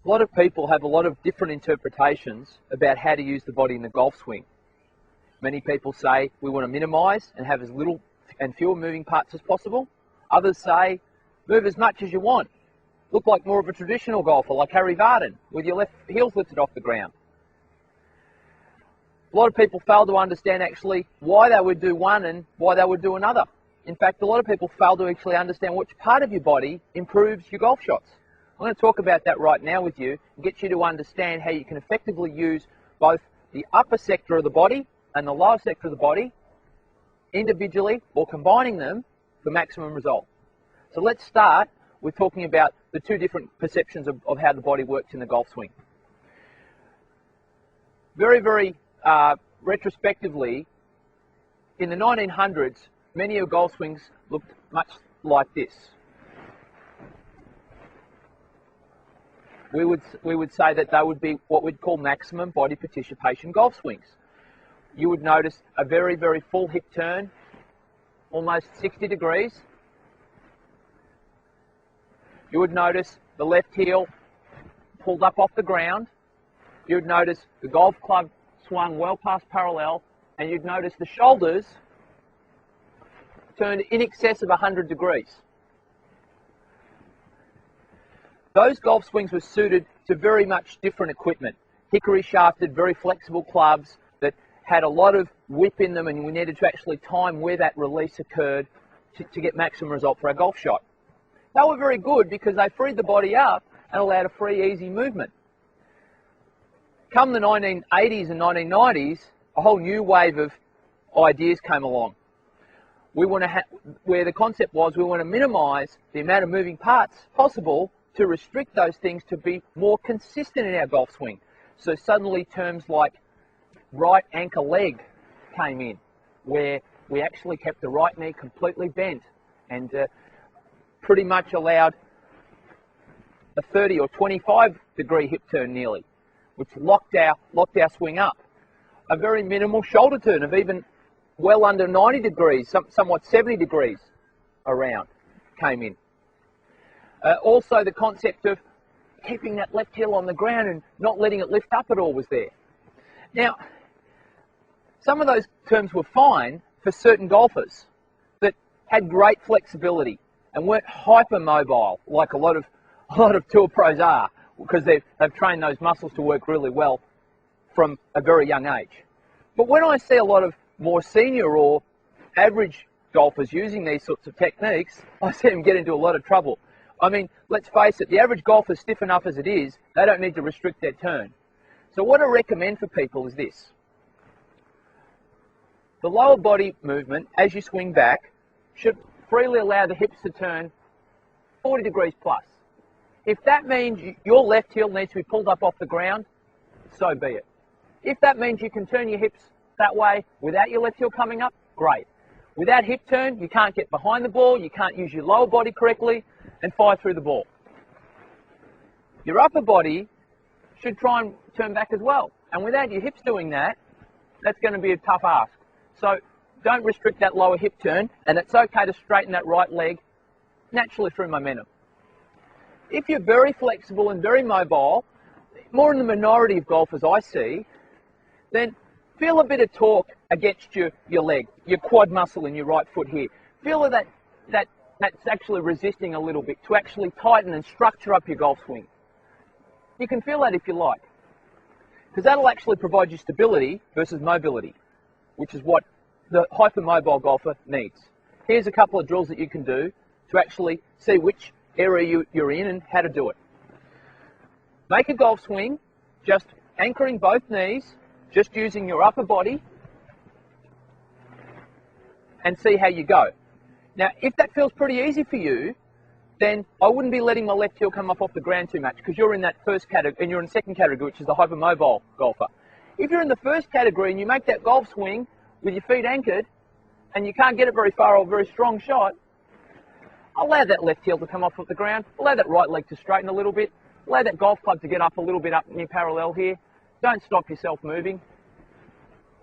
A lot of people have a lot of different interpretations about how to use the body in the golf swing. Many people say we want to minimise and have as little and fewer moving parts as possible. Others say move as much as you want. Look like more of a traditional golfer like Harry Vardon with your left heels lifted off the ground. A lot of people fail to understand actually why they would do one and why they would do another. In fact, a lot of people fail to actually understand which part of your body improves your golf shots. I'm going to talk about that right now with you and get you to understand how you can effectively use both the upper sector of the body and the lower sector of the body individually or combining them for maximum result. So let's start with talking about the two different perceptions of how the body works in the golf swing. Very retrospectively, in the 1900s, many of golf swings looked much like this. We would say that they would be what we'd call maximum body participation golf swings. You would notice a very full hip turn, almost 60 degrees. You would notice the left heel pulled up off the ground. You would notice the golf club swung well past parallel, and you'd notice the shoulders turned in excess of 100 degrees. Those golf swings were suited to very much different equipment. Hickory shafted, very flexible clubs that had a lot of whip in them, and we needed to actually time where that release occurred to get maximum result for our golf shot. They were very good because they freed the body up and allowed a free, easy movement. Come the 1980s and 1990s, a whole new wave of ideas came along. Where the concept was we want to minimise the amount of moving parts possible to restrict those things to be more consistent in our golf swing. So suddenly terms like right ankle leg came in, where we actually kept the right knee completely bent and pretty much allowed a 30 or 25 degree hip turn nearly, which locked our swing up. A very minimal shoulder turn of even well under 90 degrees, somewhat 70 degrees around came in. Also the concept of keeping that left heel on the ground and not letting it lift up at all was there. Now, some of those terms were fine for certain golfers that had great flexibility and weren't hypermobile like a lot of tour pros are, because they've trained those muscles to work really well from a very young age. But when I see a lot of more senior or average golfers using these sorts of techniques, I see them get into a lot of trouble. I mean, let's face it, the average golfer's stiff enough as it is, they don't need to restrict their turn. So what I recommend for people is this. The lower body movement, as you swing back, should freely allow the hips to turn 40 degrees plus. If that means your left heel needs to be pulled up off the ground, so be it. If that means you can turn your hips that way without your left heel coming up, great. Without hip turn, you can't get behind the ball, you can't use your lower body correctly and fire through the ball. Your upper body should try and turn back as well. And without your hips doing that, that's going to be a tough ask. So don't restrict that lower hip turn, and it's okay to straighten that right leg naturally through momentum. If you're very flexible and very mobile, more in the minority of golfers I see, then feel a bit of torque against your leg, your quad muscle in your right foot here. Feel that's actually resisting a little bit to actually tighten and structure up your golf swing. You can feel that if you like, because that'll actually provide you stability versus mobility, which is what the hypermobile golfer needs. Here's a couple of drills that you can do to actually see which area you're in and how to do it. Make a golf swing, just anchoring both knees, just using your upper body, and see how you go. Now, if that feels pretty easy for you, then I wouldn't be letting my left heel come up off the ground too much, because you're in that first category, and you're in the second category, which is the hypermobile golfer. If you're in the first category and you make that golf swing with your feet anchored, and you can't get it very far or a very strong shot, allow that left heel to come off the ground, allow that right leg to straighten a little bit, allow that golf club to get up a little bit up near parallel here. Don't stop yourself moving,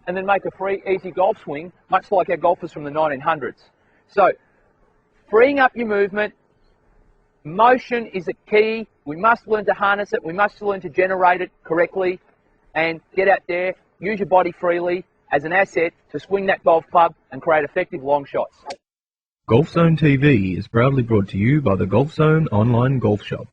and then make a free, easy golf swing, much like our golfers from the 1900s. So, freeing up your movement. Motion is a key. We must learn to harness it. We must learn to generate it correctly and get out there, use your body freely as an asset to swing that golf club and create effective long shots. Golf Zone TV is proudly brought to you by the Golf Zone online golf shop.